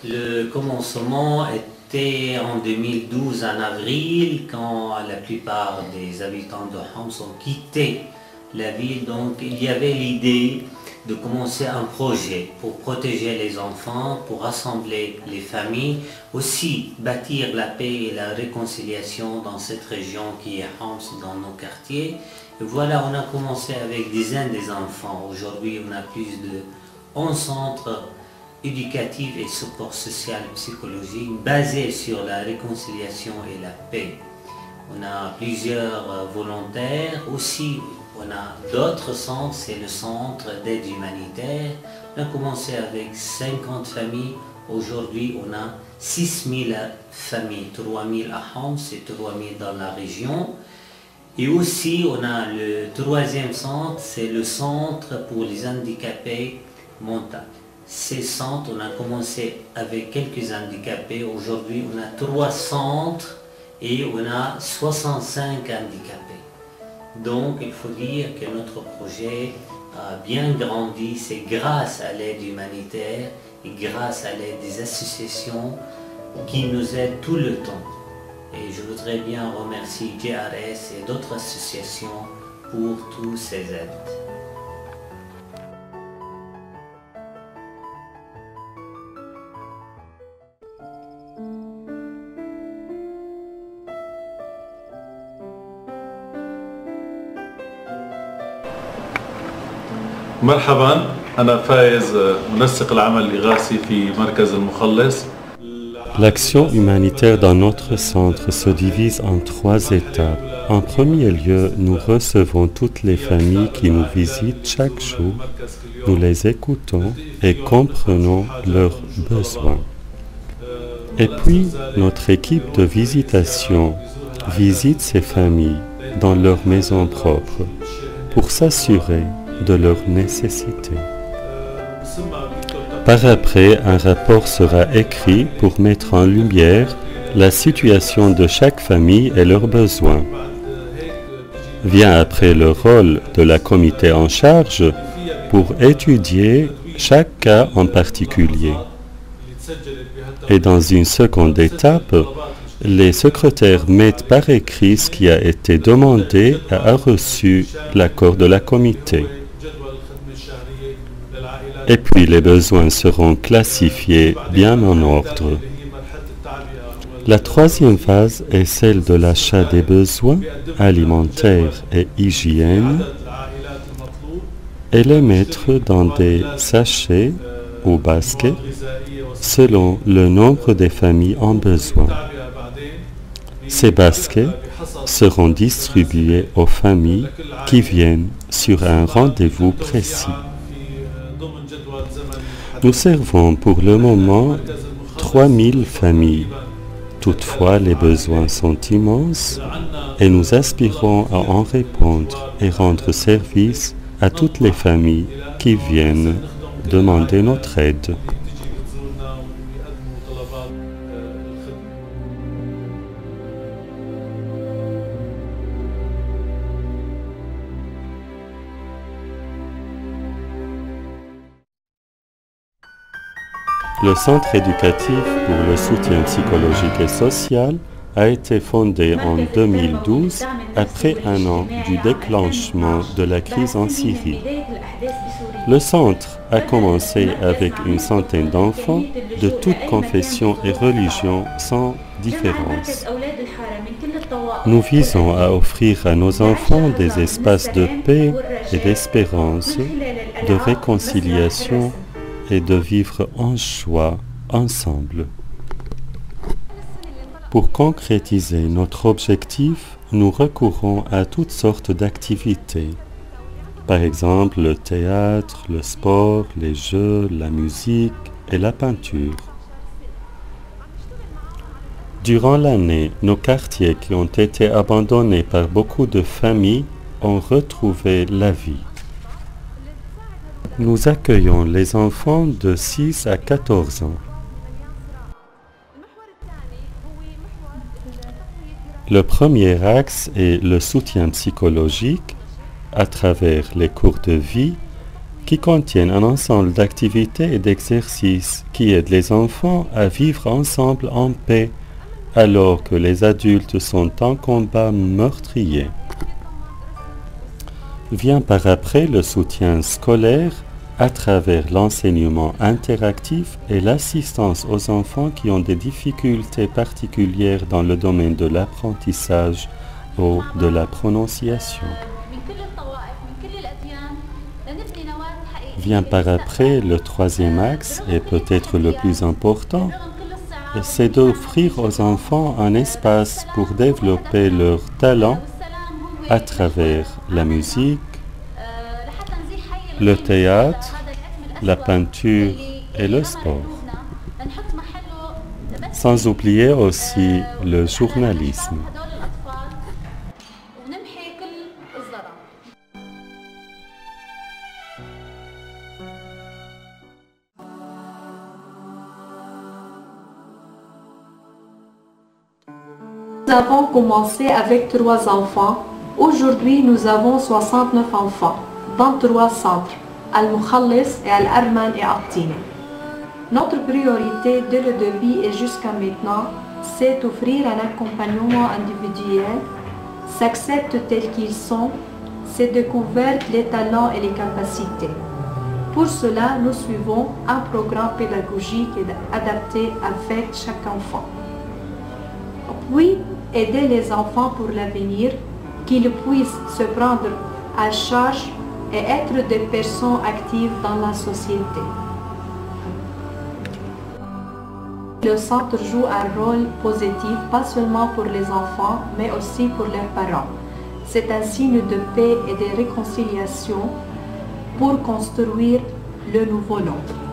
Le commencement était en 2012, en avril, quand la plupart des habitants de Homs ont quitté la ville. Donc il y avait l'idée de commencer un projet pour protéger les enfants, pour rassembler les familles, aussi bâtir la paix et la réconciliation dans cette région qui est Homs, dans nos quartiers. Et voilà, on a commencé avec dizaines d'enfants. Aujourd'hui, on a plus de 11 centres éducatifs et support social et psychologique basés sur la réconciliation et la paix. On a plusieurs volontaires. Aussi, on a d'autres centres, c'est le centre d'aide humanitaire. On a commencé avec 50 familles. Aujourd'hui, on a 6000 familles, 3000 à Homs et 3000 dans la région. Et aussi, on a le troisième centre, c'est le centre pour les handicapés mentaux. Ces centres, on a commencé avec quelques handicapés. Aujourd'hui, on a 3 centres et on a 65 handicapés. Donc, il faut dire que notre projet a bien grandi. C'est grâce à l'aide humanitaire et grâce à l'aide des associations qui nous aident tout le temps. Et je voudrais bien remercier JRS et d'autres associations pour toutes ces aides. مرحبا، أنا فايز منسق العمل الإغاثي في مركز المخلص. L'action humanitaire dans notre centre se divise en 3 étapes. En premier lieu, nous recevons toutes les familles qui nous visitent chaque jour. Nous les écoutons et comprenons leurs besoins. Et puis, notre équipe de visitation visite ces familles dans leur maison propre pour s'assurer de leurs nécessités. Par après, un rapport sera écrit pour mettre en lumière la situation de chaque famille et leurs besoins. Vient après le rôle de la comité en charge pour étudier chaque cas en particulier. Et dans une seconde étape, les secrétaires mettent par écrit ce qui a été demandé et a reçu l'accord de la comité. Et puis les besoins seront classifiés bien en ordre. La troisième phase est celle de l'achat des besoins alimentaires et hygiène et les mettre dans des sachets ou baskets selon le nombre des familles en besoin. Ces baskets seront distribués aux familles qui viennent sur un rendez-vous précis. Nous servons pour le moment 3000 familles. Toutefois, les besoins sont immenses et nous aspirons à en répondre et rendre service à toutes les familles qui viennent demander notre aide. Le centre éducatif pour le soutien psychologique et social a été fondé en 2012 après un an du déclenchement de la crise en Syrie. Le centre a commencé avec une centaine d'enfants de toutes confessions et religions sans différence. Nous visons à offrir à nos enfants des espaces de paix et d'espérance, de réconciliation et de vivre en joie ensemble. Pour concrétiser notre objectif, nous recourons à toutes sortes d'activités. Par exemple, le théâtre, le sport, les jeux, la musique et la peinture. Durant l'année, nos quartiers qui ont été abandonnés par beaucoup de familles ont retrouvé la vie. Nous accueillons les enfants de 6 à 14 ans. Le premier axe est le soutien psychologique à travers les cours de vie qui contiennent un ensemble d'activités et d'exercices qui aident les enfants à vivre ensemble en paix, alors que les adultes sont en combat meurtrier. Vient par après le soutien scolaire à travers l'enseignement interactif et l'assistance aux enfants qui ont des difficultés particulières dans le domaine de l'apprentissage ou de la prononciation. Vient par après le troisième axe, et peut-être le plus important, c'est d'offrir aux enfants un espace pour développer leurs talents à travers la musique, le théâtre, la peinture et le sport. Sans oublier aussi le journalisme. Nous avons commencé avec 3 enfants. Aujourd'hui, nous avons 69 enfants dans 3 centres, Al-Mukhallis et Al-Arman et Al-Tini. Notre priorité dès le début et jusqu'à maintenant, c'est d'offrir un accompagnement individuel, s'acceptent tels qu'ils sont, c'est découvrir les talents et les capacités. Pour cela, nous suivons un programme pédagogique adapté avec chaque enfant. Puis, aider les enfants pour l'avenir, qu'ils puissent se prendre à charge et être des personnes actives dans la société. Le centre joue un rôle positif, pas seulement pour les enfants, mais aussi pour leurs parents. C'est un signe de paix et de réconciliation pour construire le nouveau monde.